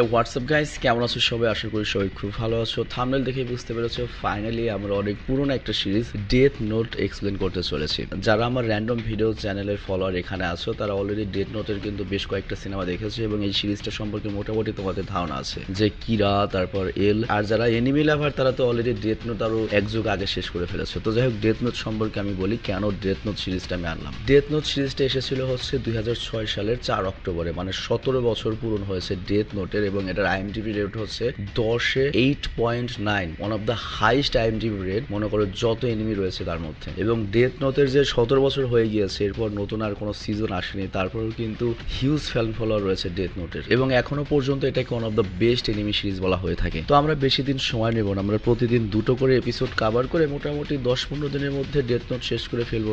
WhatsApp guys, কেমন আছো সবাই? আশা করি সবাই খুব ভালো আছো। থাম্বনেল দেখে বুঝতে পেরেছো ফাইনালি আমরা অনেক পুরনো একটা সিরিজ ডেথ নোট এক্সপ্লেন করতে চলেছি। যারা আমার র্যান্ডম ভিডিও চ্যানেলের ফলোয়ার এখানে আছো তারা অলরেডি ডেথ নোটের কিন্তু বেশ কয়েকটা সিনেমা দেখেছো এবং এই সিরিজটা সম্পর্কে মোটামুটি তোমাদের ধারণা আছে যে কিরা, তারপর এল। আর যারা এনিমি লাভার তারা তো অলরেডি ডেথ নোট আরো এক যুগ আগে শেষ করে ফেলেছে। তো যাই হোক, ডেথ নোট সম্পর্কে আমি বলি কেন ডেথ নোট সিরিজটা আমি আনলাম। ডেথ নোট সিরিজটা এসেছিল হচ্ছে 2006 সালের 4 অক্টোবরে, মানে 17 বছর পূরণ হয়েছে ডেথ নোটের এবং এটার আইএমডিবি রেট হচ্ছে 10-এ 8.9, one of the highest IMDb rate মনে করো যত এনিমি রয়েছে তার মধ্যে। এবং ডেথ নোটের যে 17 বছর হয়ে গিয়েছে, এরপর নতুন আর কোনো সিজন আসেনি, তারপরেও কিন্তু হিউজ ফ্যান ফলোয়ার রয়েছে ডেথ নোটের এবং এখনো পর্যন্ত এটাকে one of the best anime series বলা হয়ে থাকে। তো আমরা বেশি দিন সময় নেব না, আমরা প্রতিদিন দুটো করে এপিসোড কভার করে মোটামুটি 10-15 দিনের মধ্যে ডেথ নোট শেষ করে ফেলবো।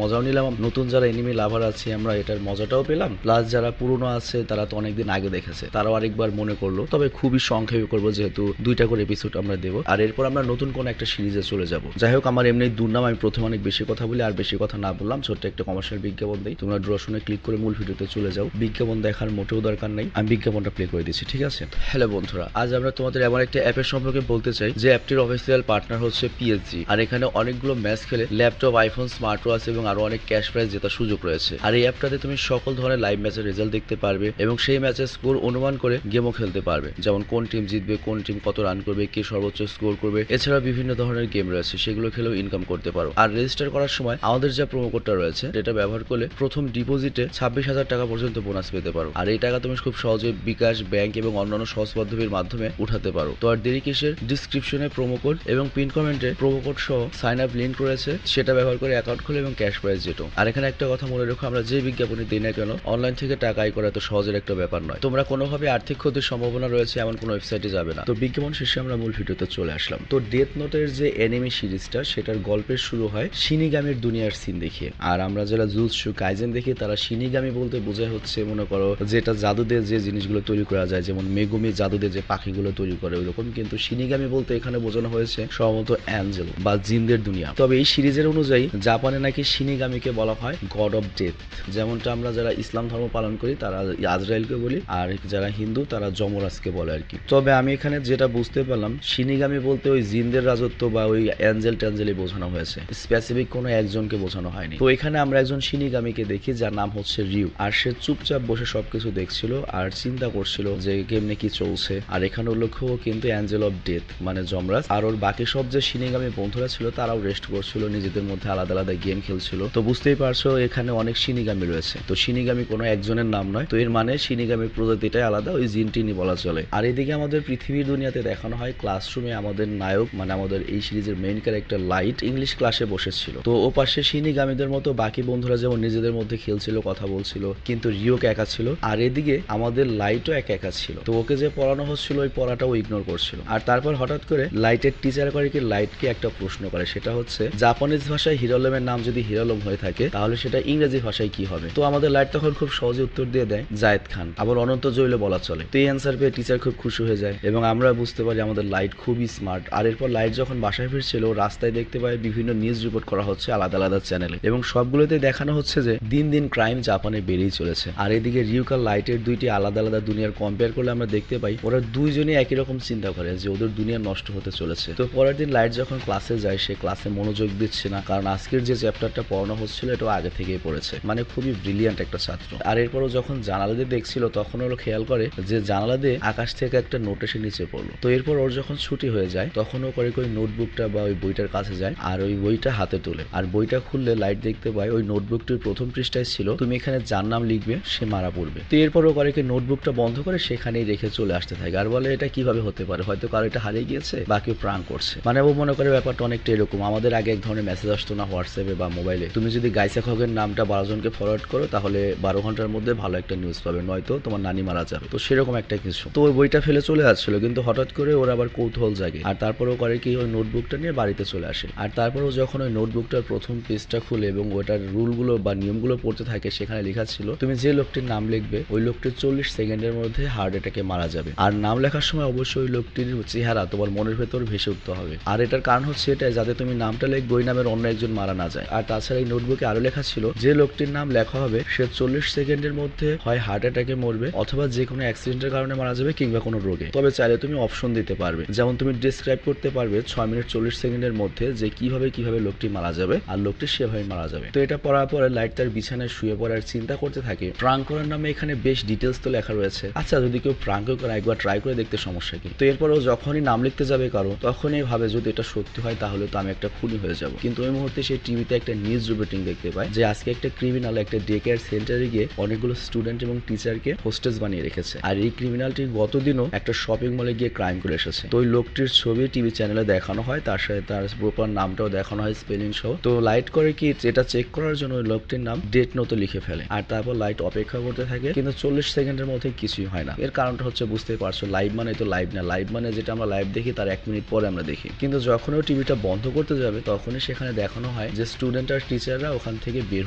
মজাও নিলাম, নতুন যারা এনিমি লাভার আছে আমরা এটার মজাটাও পেলাম, প্লাস যারা পুরনো আছে তারা তো অনেকদিন আগে দেখেছে তারাও আরেকবার মনে করলো। তবে খুবই সংক্ষেপে করবো যেহেতু 2টা করে এপিসোড আমরা দেবো, আর এরপর আমরা নতুন কোন একটা সিরিজে চলে যাব। যাই হোক, আমার এমনি দুর্নাম, আমি প্রথমে অনেক বেশি কথা বলি আর বেশি কথা না বললাম, ছোট্ট একটা কমার্শিয়াল বিজ্ঞাপন দিই, তোমরা ড্রশনে ক্লিক করে মূল ভিডিওতে চলে যাও। বিজ্ঞাপন দেখার মোটেও দরকার নেই, আমি বিজ্ঞাপনটা প্লে করে দিচ্ছি, ঠিক আছে? হ্যালো বন্ধুরা, আজ আমরা তোমাদের এমন একটা অ্যাপের সম্পর্কে বলতে চাই যে অ্যাপটির অফিসিয়াল পার্টনার হচ্ছে পিএসজি, আর এখানে অনেকগুলো ম্যাচ খেলে ল্যাপটপ, আইফোন, স্মার্ট ওয়াচ এবং আরো অনেক ক্যাশ প্রাইজ জেতার সুযোগ রয়েছে। আর এই অ্যাপটাতে তুমি সকল ধরনের লাইভ ম্যাচের রেজাল্ট দেখতে পারবে এবং সেই ম্যাচের স্কোর অনুমান করে গেমও খেলতে পারবে, যেমন কোন টিম জিতবে, কোন টিম কত রান করবে, কে সর্বোচ্চ স্কোর করবে। এছাড়া বিভিন্ন ধরনের গেম রয়েছে, সেগুলো খেলেও ইনকাম করতে পারো। আর রেজিস্টার করার সময় আমাদের যা প্রোমো কোডটা রয়েছে এটা ব্যবহার করলে প্রথম ডিপোজিটে 26,000 টাকা পর্যন্ত বোনাস পেতে পারো। আর এই টাকা তুমি খুব সহজে বিকাশ, ব্যাংক এবং অন্যান্য সহজ পদ্ধতির মাধ্যমে উঠাতে পারো। তো আর দেরি কিসের, ডিসক্রিপশনে প্রোমো কোড এবং পিন কমেন্টে প্রোমো কোড সহ সাইন আপ লিংক রয়েছে, সেটা ব্যবহার করে অ্যাকাউন্ট খুলে এবং ক্যাশ প্রাইজ যেটো। আর এখানে একটা কথা মনে রেখো, আমরা যে বিজ্ঞাপনে দিই না কেন অনলাইন থেকে টাকা আয় করা এত সহজের একটা ব্যাপার নয়। তোমরা কোনোভাবে আর্থিক ক্ষতির সম্ভাবনা রয়েছে এমন কোনো ওয়েবসাইটে যাবে না। তো বিজ্ঞাপন শেষে আমরা মূল ভিডিওতে চলে আসলাম। তো ডেথ নোটের যে এনিমি সিরিজটা সেটার গল্পের শুরু হয় শিনিগামির দুনিয়ার সিন দেখিয়ে। আর আমরা যারা জুজুৎসু কাইজেন দেখি তারা শিনিগামি বলতে বোঝায় হচ্ছে মনে করো যেটা জাদু দিয়ে যে জিনিসগুলো তৈরি করা যায়, যেমন মেগুমি জাদু দিয়ে যে পাখিগুলো তৈরি করে ওইরকম, কিন্তু শিনিগামি বলতে এখানে বোঝানো হয়েছে সম্ভবত অ্যাঞ্জেল বা জিনদের দুনিয়া। তবে এই সিরিজের অনুযায়ী জাপানে নাকি শিনিগামিকে বলা হয় গড অফ ডেথ, যেমনটা আমরা যারা ইসলাম ধর্ম পালন করি তারা আজরাইলকে বলি, আর যারা হিন্দু তারা যমরাজকে বলে আর কি। তবে আমি এখানে যেটা বুঝতে পারলাম, শিনিগামি বলতে ওই জিনদের রাজত্ব বা ওই অ্যাঞ্জেল ট্যাঞ্জেলই বোঝানো হয়েছে, স্পেসিফিক কোনো একজনকে বোঝানো হয়নি। তো এখানে আমরা একজন শিনিগামিকে দেখি যার নাম হচ্ছে রিউ, আর সে চুপচাপ বসে সবকিছু দেখছিল আর চিন্তা করছিল যে কেমনে কি চলছে। আর এখানে উল্লেখ্য কিন্তু অ্যাঞ্জেল অফ ডেথ মানে যমরাজ, আর ওর বাকি সব যে শিনিগামি বন্ধুরা ছিল তারাও রেস্ট করছিল, নিজেদের মধ্যে আলাদা আলাদা গেম খেলছিল। তো বুঝতেই পারছো এখানে অনেক শিনিগামি রয়েছে। তো শিনিগামি কোনো একজনের নাম নয়, তো এর মানে শিনিগামির প্রজাতিটাই আলাদা, ওই জিনটিনি বলা চলে। আর এদিকে আমাদের পৃথিবীর দুনিয়াতে দেখানো হয় ক্লাসরুমে আমাদের নায়ক মানে আমাদের এই সিরিজের মেইন ক্যারেক্টার লাইট ইংলিশ ক্লাসে বসেছিল। তো ও পাশে শিনিগামিদের মতো বাকি বন্ধুরা যেমন নিজেদের মধ্যে খেলছিল, কথা বলছিল, কিন্তু রিওকে একা ছিল। আর এদিকে আমাদের লাইটও একা একা ছিল। তো ওকে যে পড়ানো হচ্ছিল ওই পড়াটাও ইগনোর করছিল। আর তারপর হঠাৎ করে লাইটের টিচার করে কি লাইটকে একটা প্রশ্ন করে, সেটা হচ্ছে জাপানিজ ভাষায় হিরোলমের নাম যদি হিরোলম হয়ে থাকে তাহলে সেটা ইংরেজি ভাষায় কি হবে। তো আমাদের লাইট তখন খুব সহজে উত্তর দিয়ে দেয় জায়েদ খান, আবার অনন্ত জৈল বলা চলে। তো এই অ্যান্সার পেয়ে টিচার খুব খুশি হয়ে যায় এবং আমরা বুঝতে পারি আমাদের লাইট খুবই স্মার্ট। আর এরপর লাইট যখন বাসায় ফিরছিল রাস্তায় দেখতে পায় বিভিন্ন নিউজ রিপোর্ট করা হচ্ছে আলাদা আলাদা চ্যানেলে এবং সবগুলোতে দেখানো হচ্ছে যে দিন দিন ক্রাইম জাপানে বেড়েই চলেছে। আর এদিকে রিউকা লাইটের দুইটি আলাদা আলাদা দুনিয়ার কম্পেয়ার করলে আমরা দেখতে পাই ওরা দুইজনই একই রকম চিন্তা করে যে ওদের দুনিয়া নষ্ট হতে চলেছে। তো পরের দিন লাইট যখন ক্লাসে যায় সে ক্লাসে মনোযোগ দিচ্ছে না, কারণ আজকের যে চ্যাপ্টারটা পড়ানো হচ্ছিল এটা আগে থেকেই পড়েছে, মানে খুবই ব্রিলিয়ান্ট একটা ছাত্র। আর এরপরও যখন জানালা দিয়ে দেখছিল তখন ওরা খেয়াল করে যে জানালা দিয়ে আকাশ থেকে একটা নোট এসে নিচে পড়লো। তো এরপর ওর যখন ছুটি হয়ে যায় তখন ও করে ওই নোটবুকটা বা ওই বইটার কাছে যায় আর ওই বইটা হাতে তোলে। আর বইটা খুললে লাইট দেখতে পায় ওই নোটবুকটির প্রথম পৃষ্ঠায় ছিল তুমি এখানে যার নাম লিখবে সে মারা পড়বে। তো এরপর ও করে নোটবুকটা বন্ধ করে সেখানেই রেখে চলে আসতে থাকে আর বলে এটা কিভাবে হতে পারে, হয়তো কারো এটা হারিয়ে গিয়েছে বা কেউ প্রাঙ্ক করছে। মানে ও মনে করে ব্যাপারটা অনেকটা এরকম, আমাদের আগে এক ধরনের মেসেজ আসতো না হোয়াটসঅ্যাপে বা মোবাইলে, তুমি যদি গাইসা খগের নামটা 12 জনকে ফরওয়ার্ড করো তাহলে 12 ঘন্টার মধ্যে ভালো একটা নিউজ পাবে, নয়তো তোমার নানি মারা যাবে। তো সেরকম একটা কিছু। তো ওই বইটা ফেলে চলে আসছিল, কিন্তু হঠাৎ করে ওর আবার কৌতূহল জাগে আর তারপরও করে কি ওই নোটবুকটা নিয়ে বাড়িতে চলে আসে। আর তারপরও যখন ওই নোটবুকটার প্রথম পেজটা খুলে এবং ওটার রুলগুলো বা নিয়মগুলো পড়তে থাকে সেখানে লেখা ছিল তুমি যে লোকটির নাম লিখবে ওই লোকটির 40 সেকেন্ডের মধ্যে হার্ট অ্যাটাকে মারা যাবে। আর নাম লেখার সময় অবশ্যই ওই লোকটির চেহারা তোমার মনের ভেতর ভেসে উঠতে হবে। আর এটার কারণ হচ্ছে এটাই যাতে তুমি নামটা লিখবে ওই নামের অন্য একজন মারা না যায়। আর তাছাড়া এই নোটবুকে আরো লেখা ছিল যে লোকটির নাম লেখা হবে সে 40 সেকেন্ডের মধ্যে হয় হার্ট অ্যাটাকে মরবে অথবা যে কোনো অ্যাক্সিডেন্ট অ্যাক্সিডেন্টের কারণে মারা যাবে কিংবা কোনো রোগে। তবে চাইলে তুমি অপশন দিতে পারবে, যেমন তুমি ডিসক্রাইব করতে পারবে 6 মিনিট 40 সেকেন্ডের মধ্যে যে কিভাবে লোকটি মারা যাবে আর লোকটি সেভাবে মারা যাবে। তো এটা পড়ার পরে লাইট তার বিছানায় শুয়ে পড়ে আর চিন্তা করতে থাকে প্রাঙ্ক করার নামে এখানে বেশ ডিটেলস তো লেখা রয়েছে, আচ্ছা যদি কেউ প্রাঙ্ক করে একবার ট্রাই করে দেখতে সমস্যা কি। তো এরপরও যখনই নাম লিখতে যাবে কারো তখনই ভাবে যদি এটা সত্যি হয় তাহলে তো আমি একটা খুনি হয়ে যাব। কিন্তু ওই মুহূর্তে সেই টিভিতে একটা নিউজ রিপোর্টিং দেখতে পায় যে আজকে একটা ক্রিমিনাল একটা ডে কেয়ার সেন্টারে গিয়ে অনেকগুলো স্টুডেন্ট এবং টিচারকে হোস্টেস বানিয়ে রেখেছে। আর এই ক্রিমিনালটি গতদিনও একটা শপিং মলে গিয়ে ক্রাইম করে এসেছে। তো ওই লোকটির ছবি টিভি চ্যানেলে দেখানো হয়, তার সাথে তার প্রপার নামটাও দেখানো হয় স্পেলিং সহ। তো লাইট করে কি এটা চেক করার জন্য ওই লোকটির নাম ডেথ নোটে লিখে ফেলে আর তারপর লাইট অপেক্ষা করতে থাকে, কিন্তু 40 সেকেন্ডের মধ্যে কিছুই হয় না। এর কারণটা হচ্ছে বুঝতেই পারছো, লাইভ মানে তো লাইভ না, লাইভ মানে যেটা আমরা লাইভ দেখি তার 1 মিনিট পরে আমরা দেখি। কিন্তু যখন ও টিভিটা বন্ধ করতে যাবে তখনই সেখানে দেখানো হয় যে স্টুডেন্ট আর টিচাররা ওখান থেকে বের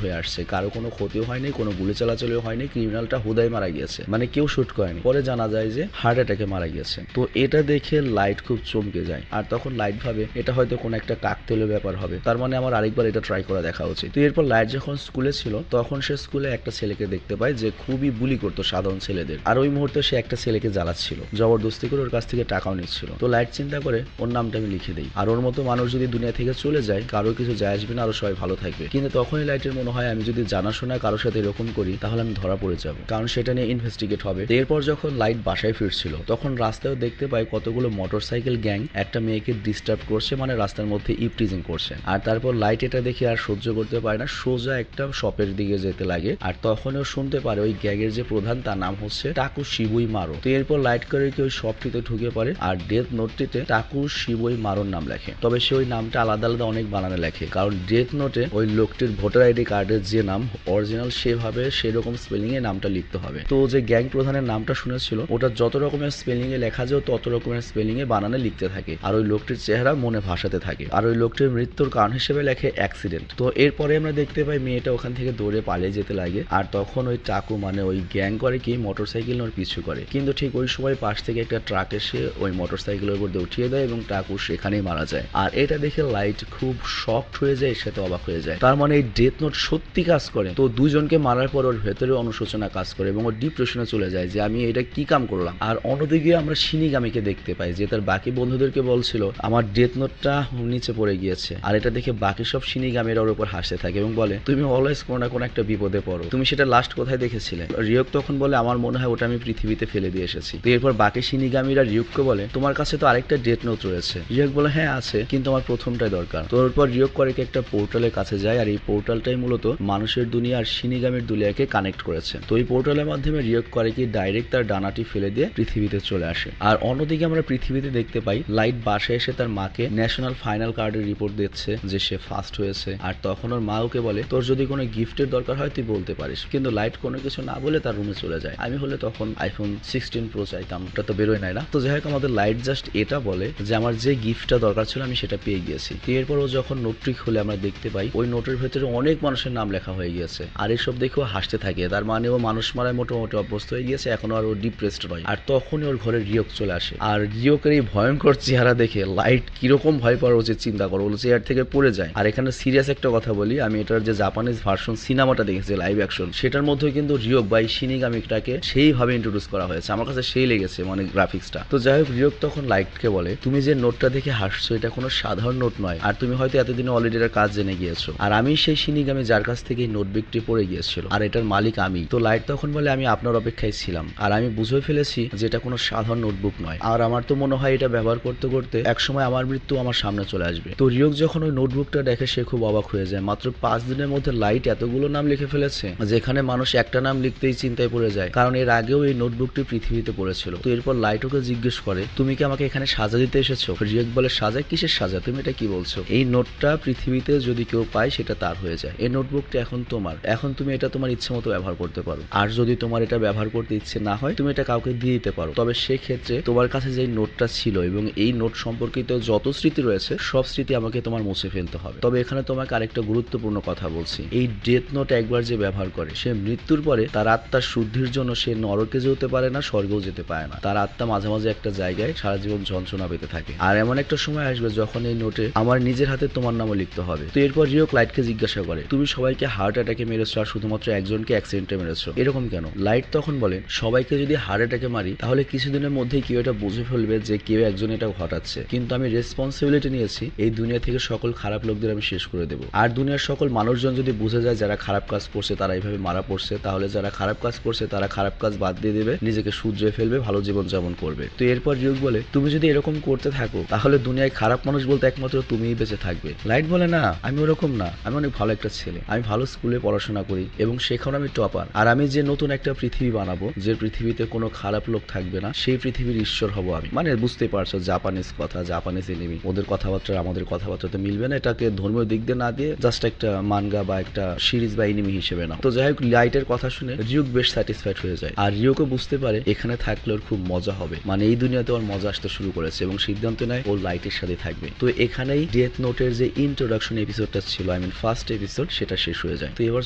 হয়ে আসছে, কারো কোনো ক্ষতিও হয়নি, কোনো গুলি চালাচালিও হয়নি, ক্রিমিনালটা হুদাই মারা গিয়েছে, মানে কেউ শুট করেনি। পরে জানা যায় যে হার্ট অ্যাটাকে মারা গিয়েছে। তো এটা দেখে লাইট খুব চমকে যায় আর তখন লাইট ভাবে এটা হয়তো কোনো একটা কাকতালীয় ব্যাপার হবে, তার মানে আমার আরেকবার এটা ট্রাই করে দেখা উচিত। তো এরপর লাইট যখন স্কুলে ছিল তখন সে স্কুলে একটা ছেলেকে দেখতে পায় যে খুবই বুলি করতো সাধারণ ছেলেদের, আর ওই মুহূর্তে সে একটা ছেলেকে জ্বালাচ্ছিল, জবরদস্তি করে ওর কাছ থেকে টাকাও নিচ্ছিল। তো লাইট চিন্তা করে ওর নামটা আমি লিখে দিই, আর ওর মতো মানুষ যদি দুনিয়া থেকে চলে যায় কারো কিছু যায় আসবে না, আরো সবাই ভালো থাকবে। কিন্তু তখনই লাইটের মনে হয় আমি যদি জানাশোনা কারোর সাথে এরকম করি তাহলে আমি ধরা পড়ে যাব, কারণ সেটা নিয়ে ইনভেস্টিগেট হবে। এরপর যখন লাইট বাসায় ফিরছিল তখন রাস্তায় দেখতে পায় কতগুলো মোটরসাইকেল গ্যাং একটা মেয়েকে ডিস্টার্ব করছে, মানে রাস্তার মধ্যে ইভটিজিং করছে। আর তারপর লাইট এটা দেখে আর সহ্য করতে পারে না, সোজা একটা শপের দিকে যেতে লাগে। আর তখনও শুনতে পারে ওই গ্যাংয়ের যে প্রধান তার নাম হচ্ছে টাকু শিবুই মারো। তো এরপর লাইট করে কি ওই শপটিতে ঢুকে পড়ে আর ডেথ নোটটিতে টাকু শিবুই মারোর নাম লেখে। তবে সে ওই নামটা আলাদা আলাদা অনেক বানানে লেখে, কারণ ডেথ নোটে ওই লোকটির ভোটার আইডি কার্ডের যে নাম অরিজিনাল সেভাবে সেরকম স্পেলিং এ নামটা লিখতে হবে। তো যে গ্যাং প্রধানের নামটা শুনেছিল ওটা যত রকমের স্পেলিং এ লেখা যায় তত রকমের স্পেলিং এ বানানে লিখতে থাকে, আর ওই লোকটির চেহারা মনে ভাসাতে থাকে, আর ওই লোকটির মৃত্যুর কারণ হিসেবে লেখে অ্যাক্সিডেন্ট। তো এরপরে আমরা দেখতে পাই মেয়েটা ওখান থেকে দৌড়ে পালিয়ে যেতে লাগে, আর তখন ওই টাকু মানে ওই গ্যাং করে কি মোটরসাইকেল ওর পিছু করে, কিন্তু ঠিক ওই সময় পাশ থেকে একটা ট্রাক এসে ওই মোটরসাইকেলের উপর উঠিয়ে দেয় এবং টাকু সেখানেই মারা যায়। আর এটা দেখে লাইট খুব শকড হয়ে যায়, সাথে অবাক হয়ে যায়, তার মানে এই ডেথ নোট সত্যি কাজ করে। তো দুজনকে মারার পর ওর ভেতরে অনুশোচনা কাজ করে এবং ওর ডিপ্রেশনে চলে যায় যে আমি এটা কি কাম করলাম। আর অন্যদিকে আমরা শিনিগামিকে দেখতে পাই যে তার বাকি বন্ধুদেরকে বলছিল আমার ডেথ নোটটা নিচে পড়ে গিয়েছে, আর এটা দেখে বাকি সব শিনিগামিরা ওর উপর হাসতে থাকে এবং বলে তুমি অলওয়েজ কোনো না কোনো একটা বিপদে পড়ো, তুমি সেটা লাস্ট কোথায় দেখেছিলে। রিয়ক তখন বলে আমার মনে হয় ওটা আমি পৃথিবীতে ফেলে দিয়ে এসেছি। তো এরপর বাকি শিনিগামিরা রিয়ককে বলে তোমার কাছে তো আরেকটা ডেথ নোট রয়েছে। রিয়ক বলে হ্যাঁ আছে, কিন্তু আমার প্রথমটাই দরকার। তো এরপর রিয়ক করে একটা পোর্টালের কাছে যায়, আর এই পোর্টালটাই মূলত মানুষের দুনিয়া আর শিনিগামির দুনিয়াকে কানেক্ট করেছে। তো এই পোর্টালের মাধ্যমে রিয়ক করে কি ডাইরেক্ট তার ডানাটি ফেলে দিয়ে পৃথিবীতে চলে আসে। আর অন্যদিকে আমরা পৃথিবীতে দেখতে পাই লাইট বাসায় এসে তার মাকে ন্যাশনাল ফাইনাল কার্ডের রিপোর্ট দিচ্ছে যে সে ফার্স্ট হয়েছে। আর তখন ওর মা ওকে বলে তোর যদি কোনো গিফটের দরকার হয় তুই বলতে পারিস, কিন্তু লাইট কোনো কিছু না বলে তার রুমে চলে যায়। আমি হলে তখন আইফোন 16 প্রো চাইতাম, ওটা তো বেরোয় নাই না। তো যাই হোক আমাদের লাইট জাস্ট এটা বলে যে আমার যে গিফটটা দরকার ছিল আমি সেটা পেয়ে গিয়েছি। তো এরপর ও যখন নোটটি খুলে আমরা দেখতে পাই ওই নোটের ভেতরে অনেক মানুষের নাম লেখা হয়ে গিয়েছে, আর এসব দেখেও হাসতে থাকে, তার মানে ও মানুষ মারায় মোটামুটি অভ্যস্ত হয়ে গিয়েছে, এখন আর ও ডিপ্রেসড নয়। আর তখনই ওর ঘরে রিয়ক চলে আসে, আর রিয়কের এই ভয়ঙ্কর চেহারা দেখে লাইট কিরকম ভয় পাওয়া উচিত চিন্তা করো, ও চেয়ার থেকে পড়ে যায়। আর এখানে সিরিয়াস একটা কথা বলি, আমি এটার যে জাপানিজ ভার্সন সিনেমাটা দেখেছি লাইভ অ্যাকশন, সেটার মধ্যে কিন্তু রিয়ক বাই শিনিগামিটাকে সেইভাবে ইন্ট্রোডিউস করা হয়েছে, আমার কাছে সেই লেগেছে মানে গ্রাফিক্সটা। তো যাই হোক রিয়ক তখন লাইটকে বলে তুমি যে নোটটা দেখে হাসছো এটা কোনো সাধারণ নোট নয়, আর তুমি হয়তো এতদিনে অলরেডি এর কাজ জেনে গিয়েছো, আর আমি সেই শিনিগামি যার কাছ থেকে এই নোটবুকটি পড়ে গিয়েছিল, আর এটার মালিক আমি। তো লাইট তখন বলে আমি আপনার অপেক্ষায় ছিলাম, আর আমি বুঝে ফেলেছি যে এটা কোনো সাধারণ নোটবুক নয়, আর আমার তো মনে হয় এটা ব্যবহার করতে করতে একসময় আমার মৃত্যু আমার সামনে চলে আসবে। তো রিয়ক যখন ওই নোটবুকটা দেখে সে খুব অবাক হয়ে যায়, মাত্র 5 দিনের মধ্যে লাইট এতগুলো নাম লিখে ফেলেছে, যেখানে মানুষ একটা নাম লিখতেই চিন্তায় পড়ে যায়, কারণ এর আগেও এই নোটবুকটি পৃথিবীতে পড়েছিল। তো এরপর লাইট ওকে জিজ্ঞেস করে তুমি কি আমাকে এখানে সাজা দিতে এসেছো? রিয়ক বলে সাজা? কিসের সাজা? তুমি এটা কি বলছো? এই নোটটা পৃথিবীতে যদি কেউ পায় সেটা তার হয়ে যায়, এই নোটবুকটা এখন তোমার, এখন তুমি এটা তোমার ইচ্ছে মতো ব্যবহার করতে পারো, আর যদি তোমার এটা ব্যবহার করতে ইচ্ছে না হয় তুমি এটা কাউকে দিয়ে দিতে পারো, তবে সেক্ষেত্রে তোমার কাছে যে নোটটা ছিল এবং এই নোট সম্পর্কিত যত স্মৃতি রয়েছে সব স্মৃতি আমাকে তোমার মুছে ফেলতে হবে। তবে এখানে তোমাকে আরেকটা গুরুত্বপূর্ণ কথা বলছি, এই ডেথ নোট একবার যে ব্যবহার করে সে মৃত্যুর পরে তার আত্মার শুদ্ধির জন্য সে নরকে যেতে পারে না, স্বর্গেও যেতে পারে না, তার আত্মা মাঝে মাঝে একটা জায়গায় সারা জীবন যন্ত্রণা পেতে থাকে। আর এমন একটা সময় আসবে যখন এই নোটে আমার নিজের হাতে তোমার নামও লিখতে হবে। তো এরপর রিয়ক লাইটকে জিজ্ঞাসা করে তুমি সবাইকে হার্ট অ্যাটাকে মেরেছো আর শুধুমাত্র একজনকে অ্যাক্সিডেন্টে মেরেছো, এরকম কেন? লাইট তখন বলে সবাইকে যদি হার্ট অ্যাটাকে মারি তাহলে কিছুদিনের মধ্যেই কেউ এটা বুঝে ফেলবে যে কেউ একজন এটা ঘটাচ্ছে, কিন্তু আমি রেসপন্সিবিলিটি নিয়েছি এই দুনিয়া থেকে সকল খারাপ লোকদের আমি শেষ করে দেবো। আর দুনিয়ার সকল মানুষজন যদি বুঝে যায় যারা খারাপ কাজ করছে তারা এইভাবে মারা পড়ছে, তাহলে যারা খারাপ কাজ করছে তারা খারাপ কাজ বাদ দিয়ে দেবে, নিজেকে শুধরে ফেলবে, ভালো জীবন যাপন করবে। তো এরপর রিউক বলে তুমি যদি এরকম করতে থাকো তাহলে দুনিয়ায় খারাপ মানুষ বলতে একমাত্র তুমিই বেঁচে থাকবে। লাইট বলে না, আমি ওরকম না, আমি অনেক ভালো একটা ছেলে, আমি ভালো স্কুলে পড়াশোনা করি এবং সেখানে আমি টপার। আর আমি যে নতুন একটা পৃথিবী বানাবো, যে পৃথিবীতে কোনো খারাপ লোক থাকবে না, সেই পৃথিবীর ঈশ্বর হব আমি। মানে বুঝতে পারছো জাপানিজ কথা, জাপানিজ এনিমি, ওদের কথাবার্তা আমাদের কথাবার্তাতে মিলবে না। এটাকে ধর্মীয় দিক দিয়ে না দিয়ে জাস্ট একটা মানগা বা একটা সিরিজ বা এনিমি হিসেবে না। তো যাই হোক, লাইটের কথা শুনে রিউক বেশ স্যাটিসফাইড হয়ে যায়। আর রিউকও বুঝতে পারে এখানে থাকলে ওর খুব মজা হবে, মানে এই দুনিয়াতে ওর মজা আসতে শুরু করেছে এবং সিদ্ধান্ত নেয় ও লাইটের সাথে থাকবে। তো এখানেই ডেথ নোটের যে ইন্ট্রোডাকশন এপিসোডটা ছিল, আই মিন ফার্স্ট এপিসোড, সেটা শেষ হয়ে যায়। তো এবার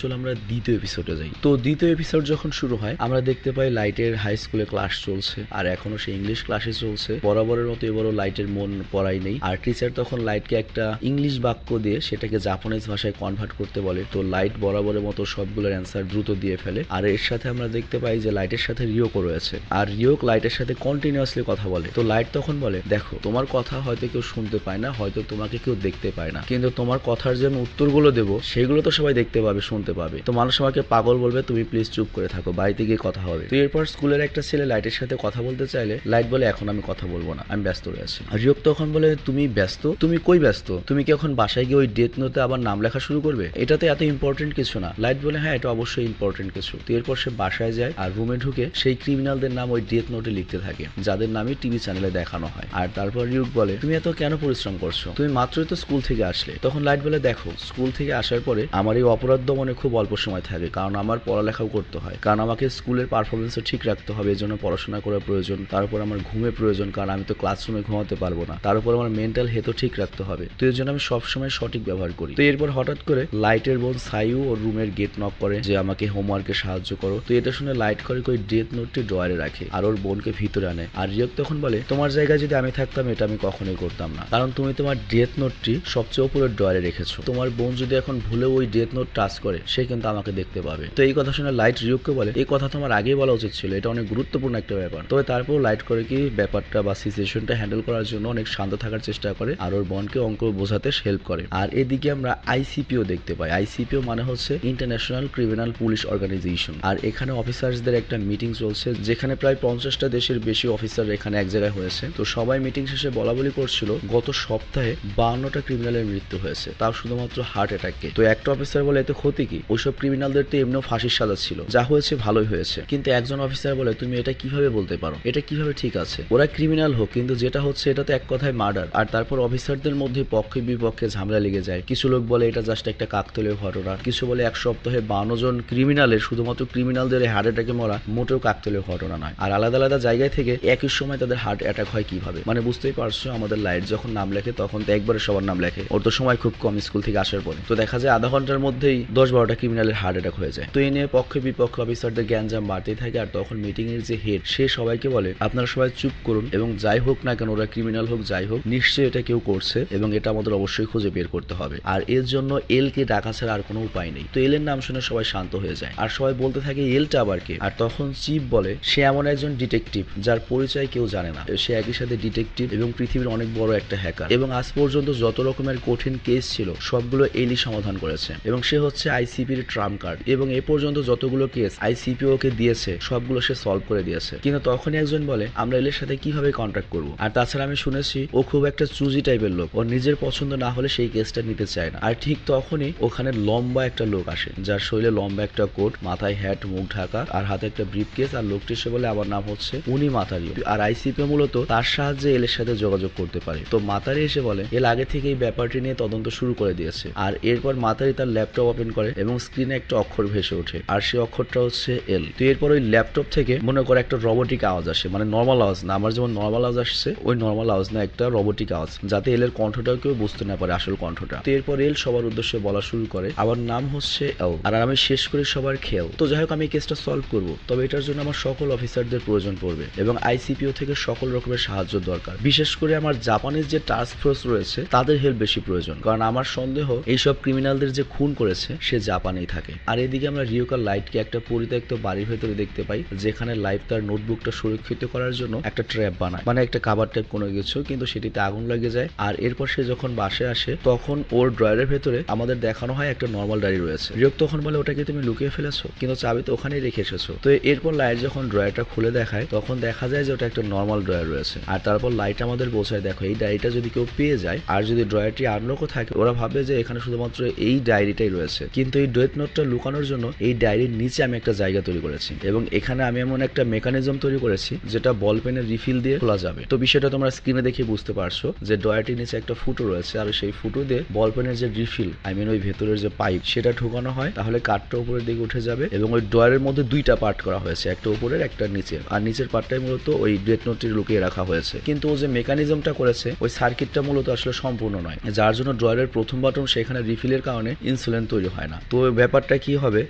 চলো আমরা দ্বিতীয় এপিসোডে যাই। তো দ্বিতীয় এপিসোড যখন শুরু হয় আমরা দেখতে পাই লাইটের হাই স্কুলে ক্লাস চলছে, আর এখনো সে ইংলিশ ক্লাসে চলছে। বরাবরের মতো এবারও লাইটের মন পড়াই নেই। আর টিচার তখন লাইটকে একটা ইংলিশ বাক্য দিয়ে সেটাকে জাপানিজ ভাষায় কনভার্ট করতে বলে। তো লাইট বরাবরের মতো সবগুলোর অ্যান্সার দ্রুত দিয়ে ফেলে। আর এর সাথে আমরা দেখতে পাই যে লাইটের সাথে রিওকও রয়েছে, আর রিওক লাইটের সাথে কন্টিনিউয়াসলি কথা বলে। তো লাইট তখন বলে দেখো, তোমার কথা হয়তো কেউ শুনতে পায় না, হয়তো তোমাকে কেউ দেখতে পায় না, কিন্তু তোমার কথার যে উত্তরগুলো দেবো সেগুলো তো সবাই দেখতে পাবে, শুনতে পাবে। তো মানুষ আমাকে পাগল বলবে, তুমি প্লিজ চুপ করে থাকো, বাড়িতে গিয়ে কথা হবে। তো এরপর স্কুলের একটা ছেলে লাইটের সাথে কথা বলতে চাইলে লাইট বলে এখন আমি কথা বলবো না, আমি ব্যস্ত রয়েছি। আর রিওক তখন বলে তুমি ব্যস্ত? তুমি কই ব্যস্ত? তুমি কি এখন বাসায় গিয়ে ওই ডেথ নোটে আবার নাম লেখা শুরু করবে? এটাতে এত ইম্পর্টেন্ট কিছু না। লাইট বলে হ্যাঁ, এটা অবশ্যই ইম্পর্টেন্ট কিছু। তো এরপর সে বাসায় যায় আর রুমে ঢুকে সেই ক্রিমিনালদের নাম ওই ডেথ নোটে লিখতে থাকে, যাদের নামই টিভি চ্যানেলে দেখানো হয়। আর তারপর রিউক বলে তুমি এত কেন পরিশ্রম করছো? তুমি মাত্রই তো স্কুল থেকে আসলে। তখন লাইট বলে দেখো, স্কুল থেকে আসার পরে আমার এই অপরাধ দমনে খুব অল্প সময় থাকে, কারণ আমার পড়ালেখাও করতে হয়, কারণ আমাকে স্কুলের পারফরমেন্সও ঠিক রাখতে হবে, এই জন্য পড়াশোনা করা প্রয়োজন। তারপর আমার ঘুমের প্রয়োজন, কারণ আমি তো ক্লাসরুমে ঘুমাতে পারবো না। তার উপর আমার মেন্টাল হেলথও ঠিক রাখতে হবে। তো এর জন্য আমি সবসময় সঠিক ব্যবহার করি। তো এরপর হঠাৎ করে লাইটের বোন সাইউ ওর রুমের গেট নক করে যে আমাকে হোমওয়ার্কে সাহায্য করো। তো এটা শুনে লাইট করে ওই ডেথ নোটটি ড্রয়ারে রাখে আর ওর বোনকে ভিতরে আনে। আর রিওক তখন বলে তোমার জায়গায় যদি আমি থাকতাম এটা আমি কখনোই করতাম না, কারণ তুমি তোমার ডেথ নোটটি সবচেয়ে উপরের ড্রয়ারে রেখেছো। তোমার বোন যদি এখন ভুলে ওই ডেথ নোট টাচ করে সে কিন্তু আমাকে দেখতে পাবে। তো এই কথা শুনে লাইট রিউককে বলে এই কথা তোমার আগেই বলা উচিত ছিল, এটা অনেক গুরুত্বপূর্ণ একটা ব্যাপার। তবে তারপর লাইট করে কি ব্যাপারটা বা সিচুয়েশনটা হ্যান্ডেল করার জন্য অনেক শান্ত থাকার চেষ্টা করে আর ওর বোনকে অঙ্ক বোঝাতে হেল্প করে। আর এদিকে আমরা আইসিপিও দেখতে পাই। আইসিপিও মানে হচ্ছে ইন্টারন্যাশনাল ক্রিমিনাল পুলিশ অর্গানাইজেশন। আর এখানে অফিসারদের একটা মিটিং চলছে, যেখানে প্রায় 50টা দেশের বেশি অফিসার এখানে এক জায়গায় হয়েছে। তো সবাই মিটিং শেষে বলা বলি করছিল গত সপ্তাহে 52টা ক্রিমিনালের মৃত্যু হয়েছে, তাও শুধুমাত্র হার্ট অ্যাটাকে। তো একটা অফিসার বলে এতে ক্ষতি কি, ওইসব ক্রিমিনালদের তো এমনিও ফাঁসির সাজা ছিল, যা হয়েছে ভালোই হয়েছে। কিন্তু একজন অফিসার বলে তুমি এটা কিভাবে বলতে পারো, এটা কিভাবে ঠিক আছে? ওরা ক্রিমিনাল হোক, কিন্তু যেটা হচ্ছে এটা তো এক কথায় মার্ডার। আর তারপর অফিসারদের মধ্যে পক্ষে বিপক্ষে ঝামেলা লেগে যায়। কিছু লোক বলে এটা জাস্ট একটা কাকতালীয় ঘটনা, কিছু বলে এক সপ্তাহে 52 জন ক্রিমিনালের, শুধুমাত্র ক্রিমিনালদের হার্ট অ্যাটাকে মরা মোটেও কাকতালীয় ঘটনা নয়। আর আলাদা আলাদা জায়গায় থেকে একই সময় তাদের হার্ট অ্যাটাক হয় কিভাবে, মানে বুঝতেই পারছো। আমাদের লাইট যখন নাম লেখে তখন তো একবারে সবার নাম লেখে, ওর তো সময় খুব কম স্কুল থেকে আসার পরে। তো দেখা যায় আধা ঘন্টার মধ্যেই 10-12টা ক্রিমিনালের হার্ট অ্যাটাক হয়ে যায়। তো এই নিয়ে পক্ষে বিপক্ষে অফিসারদের গ্যাঞ্জাম বাড়তেই থাকে। আর তখন মিটিং এর যে হেড সে সবাইকে বলে আপনারা সবাই চুপ করুন, এবং যাই হোক না কেন, ওরা ক্রিমিনাল হোক যাই হোক, নিশ্চয়ই এটা কেউ করছে এবং এটা আমাদের অবশ্যই খুঁজে বের করতে হবে। আর এর জন্য এল কে ডাকা ছাড়া আর কোনো উপায় নেই। তো এল এর নাম শুনে সবাই শান্ত হয়ে যায় আর সবাই বলতে থাকে এলটা আবার কে। আর তখন চিফ বলে সে এমন একজন ডিটেকটিভ যার পরিচয় কেউ জানে না। সে একই সাথে ডিটেকটিভ এবং পৃথিবীর অনেক বড় একটা হ্যাকার, এবং আজ পর্যন্ত যত রকমের কঠিন কেস ছিল সবগুলো এলই সমাধান করেছে, এবং সে হচ্ছে আইসিপির ট্রাম্প কার্ড, এবং এ পর্যন্ত যতগুলো কেস আইসিপি ওকে দিয়েছে সবগুলো সে সলভ করে দিয়েছে। কিন্তু তখনই একজন বলে আমরা এলের সাথে কিভাবে কন্ট্যাক্ট করব? আর তাছাড়া আমি শুনেছি ও খুব একটা চুজি টাইপের লোক, ওর নিজের পছন্দ না হলে সেই কেসটা নিতে চায় না। আর ঠিক তখনই ওখানে লম্বা একটা লোক আসে, যার শরীরে লম্বা একটা কোট, মাথায় হ্যাট, মুখ ঢাকা আর হাতে একটা ব্রিফ কেস। আর লোকটি সে বলে আমার নাম হচ্ছে উনি মাতারি, আর আইসিপি মূলত তার সাহায্যে এলের সাথে যোগাযোগ করতে পারে। তো মাতারি এসে বলে এল আগে থেকে এই ব্যাপারটি নিয়ে তদন্ত শুরু করে দিয়েছে। আর এরপর মাতারি তার ল্যাপটপ ওপেন করে এবং স্ক্রিনে একটা অক্ষর ভেসে ওঠে, আর সেই অক্ষরটা হচ্ছে এল। তো এরপর ওই ল্যাপটপ থেকে মনে করে একটা রোবোটিক আওয়াজ আসে, মানে নর্মাল আওয়াজ না, আমার যেমন নর্মাল আওয়াজ আসছে ওই নর্মাল আওয়াজ না, একটা রোবোটিক আওয়াজ, যাতে এল এর কণ্ঠটাও কেউ বুঝতে না পারে আসল কণ্ঠটা। তো এরপর এল সবার উদ্দেশ্যে বলা শুরু করে আমার নাম হচ্ছে এল, আর আমি শেষ করি সবার খেল। তো যাই হোক আমি কেসটা সলভ করব, তবে এটার জন্য আমার সকল অফিসারদের প্রয়োজন পড়বে এবং আইসিপিও থেকে সকল রকমের সাহায্য দরকার। বিশেষ করে আমার জাপানিজ যে টাস্ক ফোর্স রয়েছে তাদের হেল্প বেশি প্রয়োজন, কারণ আমার সন্দেহ এইসব ক্রিমিনালদের যে খুন করেছে সে জাপানেই থাকে। আর এদিকে আমরা রিওকার লাইটকে একটা পরিত্যক্ত বাড়ির ভেতরে দেখতে পাই, যেখানে লাইভ তার নোটবুকটা সুরক্ষিত করার জন্য একটা ট্র্যাপ বানায়, মানে একটা কাভার টাইপ কোনো কিছু, কিন্তু সেটিতে আগুন লেগে যায়। আর এরপর সে যখন বাসায় আসে তখন ওর ড্রয়ারের ভেতরে আমাদের দেখানো হয় একটা নর্মাল ডায়েরি রয়েছে। রিয়ক তখন বলে ওটা কি তুমি লুকিয়ে ফেলেছো, কিন্তু চাবি তো ওখানেই রেখে এসেছো। তো এরপর লাইট যখন ড্রয়ারটা খুলে দেখায় তখন দেখা যায় যে ওটা একটা নর্মাল ড্রয়ার রয়েছে। আর তারপর লাইট আমাদের বোঝায় দেখো এই ডায়েরিটা যদি কেউ পেয়ে যায় আর যদি ড্রয়ারটি আনলকও থাকে, ওরা ভাবে যে এখানে শুধুমাত্র এই ডায়েরিটাই রয়েছে। কিন্তু এই ডেথ নোটটা লুকানোর জন্য এই ডায়েরির নিচে আমি একটা জায়গা তৈরি করেছি এবং এখানে আমি এমন একটা মেকানিজম তৈরি করেছি যেটা বল পেনের রিফিল দিয়ে খোলা যাবে। তো বিষয়টা তোমরা স্ক্রিনে দেখে বুঝতে পারছো যে ড্রয়ারটির নিচে একটা ফুটো রয়েছে আর সেই ফুটো দিয়ে বল পেনের যে রিফিল ওই ভেতরের যে পাইপ সেটা ঢোকানো হয়, তাহলে কাঠটা উপরের দিকে উঠে যাবে। এবং ওই ড্রয়ারের মধ্যে দুইটা পার্ট করা হয়েছে, একটা উপরের একটা নিচের, আর নিচের পার্টটাই মূলত ওই ডেথ নোটটি লুকিয়ে রাখা হয়েছে। কিন্তু ও যে মেকানিজমটা করেছে ওই সার্কিটটা মূলত আসলে সম্পূর্ণ নয়, যার জন্য ড্রয়ারের প্রথম বাটন সেখানে রিফিলের কারণে ইনসুলিন তৈরি হয় না। তো ওই ব্যাপারটা কি হবে,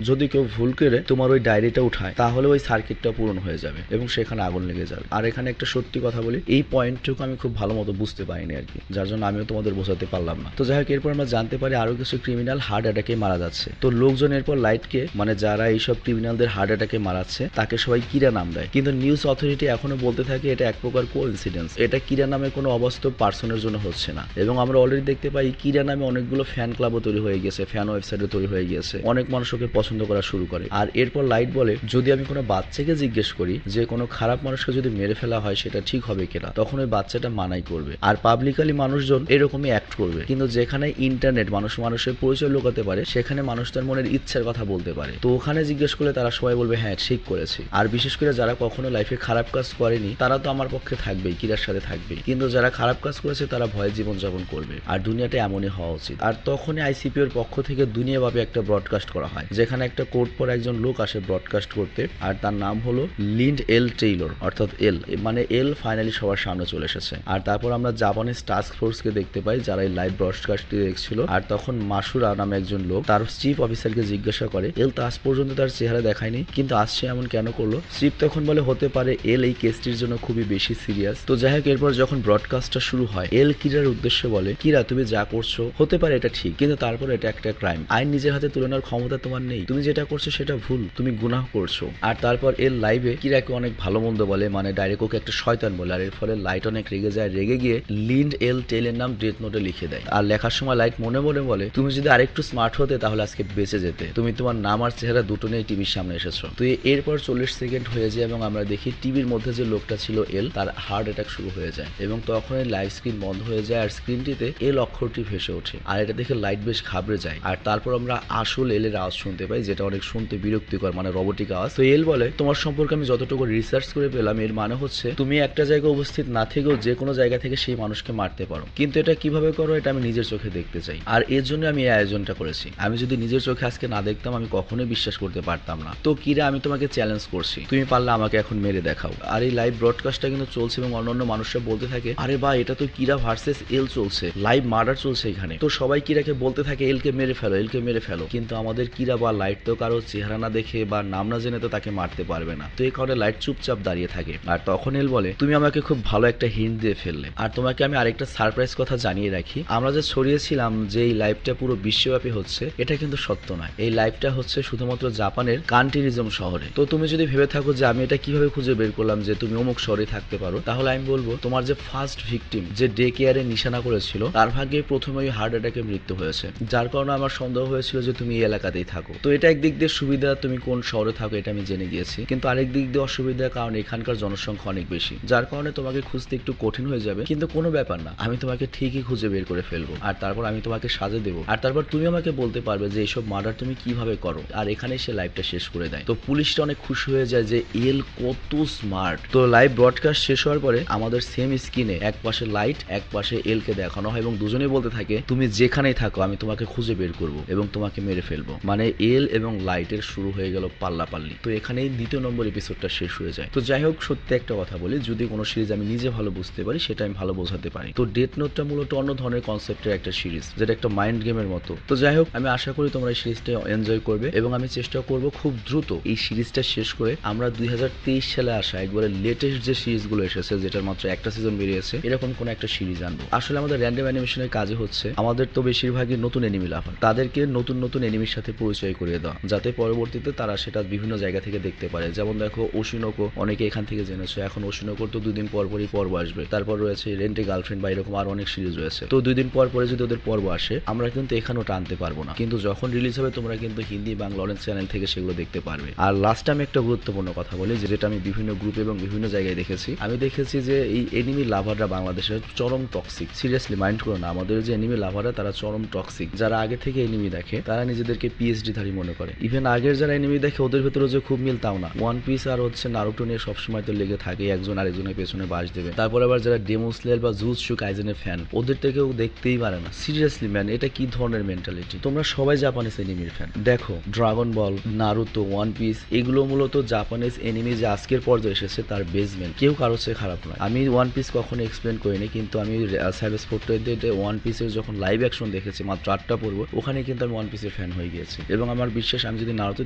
যদি কেউ ভুল করে তোমার ওই ডায়েরিটা উঠায় তাহলে ওই সার্কিটটা পূরণ হয়ে যাবে এবং সেখানে আগুন লেগে যাবে। আর এখানে একটা সত্যি কথা বলি, এই পয়েন্টটুকু আমি খুব ভালো মতো বুঝতে পারিনি আর কি, যার জন্য আমিও তোমাদের বোঝাতে পারলাম না। তো যাই হোক, এরপর আমরা জানতে পারি আরো কিছু ক্রিমিনাল হার্ট অ্যাটাকে মারা যাচ্ছে। তো লোকজন এরপর লাইটকে, মানে যারা এইসব ক্রিমিনালদের হার্ট অ্যাটাকে মারাচ্ছে তাকে সবাই কিরা নাম দেয়, কিন্তু নিউজ অথরিটি এখনো বলতে থাকে এটা এক প্রকার কোইন্সিডেন্স, এটা কিরা নামে কোনো অবাস্তব পার্সনের জন্য হচ্ছে না। এবং আমরা অলরেডি দেখতে পাই কিরা নামে অনেকগুলো ফ্যান ক্লাবও তৈরি হয়ে গেছে, ফ্যান ওয়েবসাইটও তৈরি হয়ে গেছে, অনেক মানুষ ওকে পছন্দ করা শুরু করে। আর এরপর লাইট বলে যদি আমি কোনো বাচ্চাকে জিজ্ঞেস করি যে কোনো খারাপ মানুষকে যদি মেরে ফেলা হয় সেটা ঠিক হবে কিনা, তখন ওই বাচ্চাটা মানাই করবে। আর পাবলিকালি মানুষজন এরকমই অ্যাক্ট করবে। কিন্তু যেখানে ইন্টারনেট মানুষের পরিচয় লুকাতে পারে সেখানে মানুষ তার মনের ইচ্ছার কথা বলতে পারে। তো ওখানে জিজ্ঞেস করলে তারা সবাই বলবে হ্যাঁ ঠিক করেছি। আর বিশেষ করে যারা কখনো লাইফে খারাপ কাজ করেনি তারা তো আমার পক্ষে থাকবেই, কিরার সাথে থাকবেই, কিন্তু যারা খারাপ কাজ করেছে তারা ভয়ে জীবনযাপন করবে। আর দুনিয়াটা এমনই হওয়া উচিত। আর তখনই আইসিপি এর পক্ষ থেকে দুনিয়াব্যাপী একটা ব্রডকাস্ট করা হয়, যেখানে একটা কোর্ট পর একজন লোক আসে ব্রডকাস্ট করতে, আর তার নাম হলো লিন্ড এল টেইলর, অর্থাৎ এল, মানে এল ফাইনালি সবার সামনে চলে এসেছে। আর তারপর আমরা জাপানিজ টাস্ক ফোর্সকে দেখতে পাই যারা এই লাইভ ব্রডকাস্টটি দেখছিল। আর তখন মাসুরা নামে একজন লোক তার চিফ অফিসারকে জিজ্ঞাসা করে এল তো আজ পর্যন্ত তার চেহারা দেখায়নি, কিন্তু আসছে এমন কেন করলো। চিফ তখন বলে হতে পারে এল এই কেসটির জন্য খুবই বেশি সিরিয়াস। তো যাই হোক, এরপর যখন ব্রডকাস্টটা শুরু হয় এল কিরার উদ্দেশ্যে বলে কিরা তুমি যা করছো হতে পারে এটা ঠিক, কিন্তু তারপর এটা একটা ক্রাইম, আইন নিজের হাতে তুলে নেওয়ার ক্ষমতা তোমার নেই, তুমি যেটা করছো সেটা ভুল, তুমি গুনাহ করছো। আর তারপর এল লাইভে কিরাকে অনেক ভালো মন্দ বলে, মানে ডাইরেক্ট ওকে একটা শয়তান বলে। আর এর ফলে লাইট অনেক রেগে যায়, রেগে গিয়ে লিন্ড এল টেলের নাম ডেথ নোটে লিখে দেয়। আর লেখার সময় লাইট মনে মনে বলে তুমি যদি আরেকটু স্মার্ট হতে তাহলে আজকে বেঁচে যেতে, তুমি তোমার নাম আর চেহারা দুটো নিয়ে টিভির সামনে এসেছো। তো এরপর 40 সেকেন্ড হয়ে যায় এবং আমরা দেখি টিভির মধ্যে যে লোকটা ছিল এল তার হার্ট অ্যাটাক শুরু হয়ে যায় এবং তখন লাইভ স্ক্রিন বন্ধ হয়ে যায় আর স্ক্রিনটিতে এল অক্ষরটি ভেসে ওঠে। আর এটা দেখে লাইট বেশ ঘাবড়ে যায়। আর তারপর আমরা আসল এল এর আওয়াজ শুনতে পাই, যেটা অনেক শুনতে বিরক্তিকর, মানে রোবটিক আওয়াজ। তো এল বলে তোমার সম্পর্কে আমি যতটুকু রিসার্চ করে পেলাম এর মানে হচ্ছে তুমি একটা জায়গায় উপস্থিত না থেকেও যে কোনো জায়গা থেকে সেই মানুষকে মারতে পারো, কিন্তু এটা কিভাবে করো এটা আমি নিজের চোখে দেখতে চাই। আর এর জন্য আমি এই আয়োজনটা করেছি। আমি যদি নিজের চোখে আজকে না দেখতাম আমি কখনোই বিশ্বাস করতে পারতাম না। তো কিরা আমি তোমাকে চ্যালেঞ্জ করছি, তুমি পারলে আমাকে এখন মেরে দেখাও। আর এই লাইভ ব্রডকাস্টটা কিন্তু চলছে এবং অন্যান্য মানুষরা বলতে থাকে আরে বা এটা তো কিরা ভার্সেস এল চলছে, লাইভ মার্ডার চলছে এখানে। তো সবাই কিরাকে বলতে থাকে এলকে মেরে ফেলো, এলকে মেরে ফেলো, কিন্তু আমাদের কিরা বা লাইট তো কারো চেহারা না দেখে বা নাম না জেনে তো তাকে মারতে পারবে না। তো এই কারণে লাইট চুপচাপ দাঁড়িয়ে থাকে। আর তখন এল বলে তুমি আমাকে খুব ভালো একটা হিন্ট দিয়ে ফেললে। আর তোমাকে আমি আরেকটা সারপ্রাইজ কথা জানিয়ে রাখি, আমরা যে ছড়িয়েছিলাম যে এই লাইভটা পুরো বিশ্বব্যাপী হচ্ছে এটা কিন্তু সত্য নয়। এই লাইভটা হচ্ছে শুধুমাত্র জাপানের কান্টিরিজম শহরে। তো তুমি যদি ভেবে থাকো যে আমি এটা কিভাবে খুঁজে বের করলাম যে তুমি অমুক শহরে থাকতে পারো, তাহলে আমি বলবো তোমার যে ফার্স্ট ভিকটিম যে ডে কেয়ারে নিশানা করেছিল তার ভাগ্যে প্রথমে ওই হার্ট অ্যাটাকে মৃত্যু হয়েছে, যার কারণে আমার সন্দেহ হয়েছিল যে তুমি এই এলাকাতেই থাকো। তো এটা একদিক দিয়ে সুবিধা, তুমি কোন শহরে থাকো এটা আমি জেনে গিয়েছি, কিন্তু আরেক দিক দিয়ে অসুবিধা, কারণ এখানকার জনসংখ্যা অনেক বেশি, যার কারণে তোমাকে খুঁজতে একটু কঠিন হয়ে যাবে। কিন্তু কোনো ব্যাপার না, আমি তোমাকে ঠিকই খুঁজে বের করে ফেলবো আর তারপর আমি তোমাকে সাজা দেবো। আর তারপর তুমি আমাকে বলতে পারবে যে এইসব মার্ডার তুমি কিভাবে করো। আর এখানেই সে লাইভটা শেষ করে দেয়। তো পুলিশটা অনেক খুশি হয়ে যায় যে এল কত স্মার্ট। তো লাইভ ব্রডকাস্ট শেষ হওয়ার পরে আমাদের সেম স্ক্রিনে এক পাশে লাইট এক পাশে এল কে দেখানো হয় এবং দুজনেই বলতে থাকে তুমি যেখানেই থাকো আমি তোমাকে খুঁজে বের করবো এবং তোমাকে মেরে ফেলবো। মানে এল এবং লাইটের শুরু হয়ে গেল পাল্লাপাল্লি। তো এখানেই দ্বিতীয় নম্বর এপিসোডটা শেষ হয়ে যায়। তো যাই হোক, সত্যি একটা কথা বলি, যদি কোনো সিরিজ আমি নিজে ভালো বুঝতে পারি সেটা আমি ভালো বোঝাতে পারি। তো ডেথ নোটটা মূলত অন্য ধরনের কনসেপ্টের একটা সিরিজ, যেটা একটা মাইন্ড গেমের মতো। তো যাই হোক, আমি আশা করি তোমরা এই সিরিজটা এনজয় করবে এবং আমি চেষ্টা করব খুব দ্রুত এই সিরিজটা শেষ করে আমরা 2023 সালে আসা একবারে লেটেস্ট যে সিরিজগুলো এসেছে, যেটার মাত্র একটা সিজন বেরিয়েছে, এরকম কোন একটা সিরিজ আনবো। আসলে আমাদের র্যান্ডম অ্যানিমেশনের কাজে হচ্ছে আমাদের তো বেশিরভাগই নতুন এনিমি লাভার, তাদেরকে নতুন নতুন এনিমির সাথে পরিচয় করিয়ে দেওয়া, যাতে পরবর্তীতে তারা সেটা বিভিন্ন জায়গা থেকে দেখতে পারে। পারে। যেমন দেখো ওশিনোকো, অনেকে এখান থেকে জেনেছো। এখন ওশিনোকোর তো 2 দিন পর পরই পর্ব আসবে। তারপর রয়েছে রেন্টে গার্লফ্রেন্ড বা এরকম আরো অনেক সিরিজ রয়েছে। তো 2 দিন পর পরে যদি ওদের পর্ব আসে আমরা কিন্তু এখানেও টানতে পারবো না, কিন্তু যখন রিলিজ হবে তোমরা কিন্তু হিন্দি বাংলা অরেঞ্জ চ্যানেল থেকে সেগুলো দেখতে পারবে। আর লাস্ট আমি একটা গুরুত্বপূর্ণ কথা বলি, যেটা আমি বিভিন্ন গ্রুপ এবং বিভিন্ন জায়গায় দেখেছি। আমি দেখেছি যে এই এনিমি লাভাররা বাংলাদেশের চরম টক্সিক। সিরিয়াসলি মাইন্ড করো না, আমাদের যে এনিমি লাভাররা তারা চরম টক্সিক। যারা আগে থেকে এনিমি দেখে তারা নিজেদেরকে পিএইচডি ধারী মনে করে। ইভেন আগের যারা এনিমি দেখে ওদের ভেতরে যে খুব মিল তাও না। ওয়ান পিস আর হচ্ছে নারুটো নিয়ে সবসময় তো লেগে থাকে, একজন আরেকজনের পেছনে বাস দেবে। তারপর আবার যারা ডেমন স্লেয়ার বা জুজুৎসু কাইজেনের ফ্যান, ওদের থেকেও দেখতেই পারে না। সিরিয়াসলি ম্যান, এটা কি ধরনের মেন্টালিটি? তোমরা সবাই জাপানিজ এনিমির ফ্যান। দেখো ড্রাগন বল, নারুতো, ওয়ান পিস এগুলো মূলত জাপানিজ এনিমি যে আজকের পর্যায়ে এসেছে তার বেসমেন্ট। কেউ কারোর চেয়ে খারাপ নয়। আমি ওয়ান পিস কখনো এক্সপ্লেন করিনি, কিন্তু আমি সাইবাস ফোর্টনাইটে ওয়ান পিসের যখন লাইভ অ্যাকশন দেখেছি মাত্র 8টা পর্ব, ওখানে কিন্তু আমি ওয়ান পিসের ফ্যান হয়ে গিয়েছি। এবং আমার বিশ্বাস আমি যদি নারুতো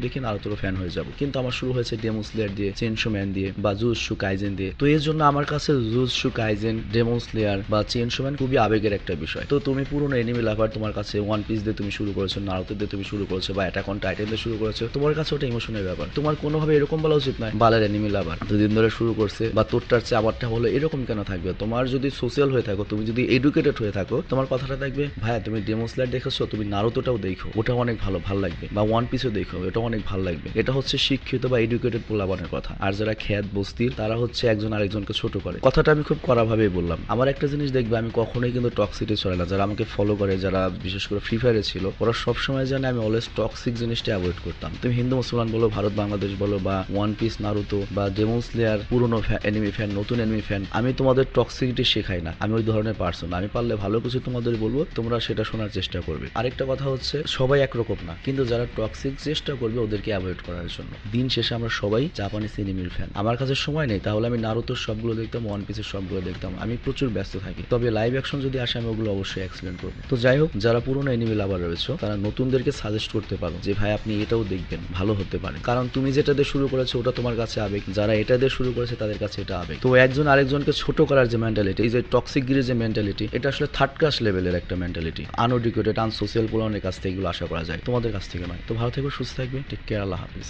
দেখি নারুতোরও ফ্যান হয়ে যাব। কিন্তু আমার শুরু হয়েছে ডেমন স্লেয়ার দিয়ে, চেনশো ম্যান দিয়ে বা জুজুৎসু কাইজেন দিয়ে। তো এর জন্য আমার কাছে জুজুৎসু কাইজেন, ডেমন স্লেয়ার বা চেনশো ম্যান খুবই আবেগের একটা বিষয়। তো তুমি পুরনো এনিমি লাভার, তোমার কাছে ওয়ান পিস দিয়ে তুমি শুরু করেছো, নারুতো দিয়ে তুমি শুরু করেছো বা অ্যাটাক অন টাইটান দিয়ে শুরু করেছো, তোমার কাছে ওটা ইমোশনের ব্যাপার। তোমার কোনোভাবে এরকম বলা উচিত নয় বালের এনিমি লাভার 2 দিন ধরে শুরু করছে বা তোরটার চেয়ে আমারটা হলো, এরকম কেন থাকবে? তোমার যদি সোশ্যাল হয়ে থাকো, তুমি যদি এডুকেটেড হয়ে থাকো, তোমার কথাটা থাকবে ভাইয়া তুমি ডেমন স্লেয়ার দেখেছো, তুমি নারুতোটাও দেখো, ওটা অনেক ভালো লাগবে, বা ওয়ান পিসও দেখো, এটা অনেক ভালো লাগবে। এটা হচ্ছে শিক্ষিত বা এডুকেটেড পোলাপানের কথা। আর যারা খ্যাত বস্তির তারা হচ্ছে একজন আরেকজনকে ছোট করে। কথাটা আমি খুব কড়াভাবেই বললাম। আমার একটা জিনিস দেখবে, আমি কখনোই কিন্তু টক্সিটি চলে না। যারা আমাকে ফলো করে, যারা বিশেষ করে ফ্রি ফায়ারে ছিল, ওরা সবসময় জানে আমি অলওয়েজ টক্সিক জিনিসটা অ্যাভয়েড করতাম। তুমি হিন্দু মুসলমান বলো, ভারত বাংলাদেশ বলো, বা ওয়ান পিস, নারুতো বা ডেমন স্লেয়ার, পুরনো এনিমি ফ্যান, নতুন এনিমি ফ্যান, আমি তোমাদের টক্সিসিটি শেখাই না। আমি ওই ধরনের পার্সন। আমি পারলে ভালো কিছু তোমাদের বলবো, তোমরা সেটা শোনার চেষ্টা করবে। আরেকটা কথা হচ্ছে সবাই একরকম না, কিন্তু যারা টক্সিক চেষ্টা করবে ওদেরকে অ্যাভয়েড করার জন্য। দিন শেষে আমরা সবাই জাপানিজ এনিমির ফ্যান। আমার কাছে সময় নেই, তাহলে আমি নারুতোর সবগুলো দেখতাম, ওয়ান পিসের সবগুলো দেখতাম। আমি প্রচুর ব্যস্ত থাকি, তবে লাইভ অ্যাকশন যদি আসে আমি ওগুলো অবশ্যই এক্সপ্লেন করবো। তো যাই হোক, যারা পুরনো এনিমি লাভার রয়েছে তারা নতুনদেরকে সাজেস্ট করতে পারো যে ভাই আপনি এটাও দেখবেন, ভালো হতে পারে। কারণ তুমি যেটা দিয়ে শুরু করেছো ওটা তোমার কাছে আবেগ, যারা এটা দিয়ে শুরু করেছে তাদের কাছে এটা আবেগ। তো একজন আরেকজনকে ছোট করার যে মেন্টালিটি, এই যে টক্সিক গিরির যে মেন্টালিটি, এটা আসলে থার্ড ক্লাস লেভেলের একটা মেন্টালিটি। আনএডুকেটেড, আনসোশিয়াল পোলানের কাছ থেকে এগুলো আশা করা যায়, তোমাদের কাছ থেকে নয়। তো ভালো থেকো, সুস্থ থাকবে, টেক কেয়ার, আল্লাহ হাফিজ।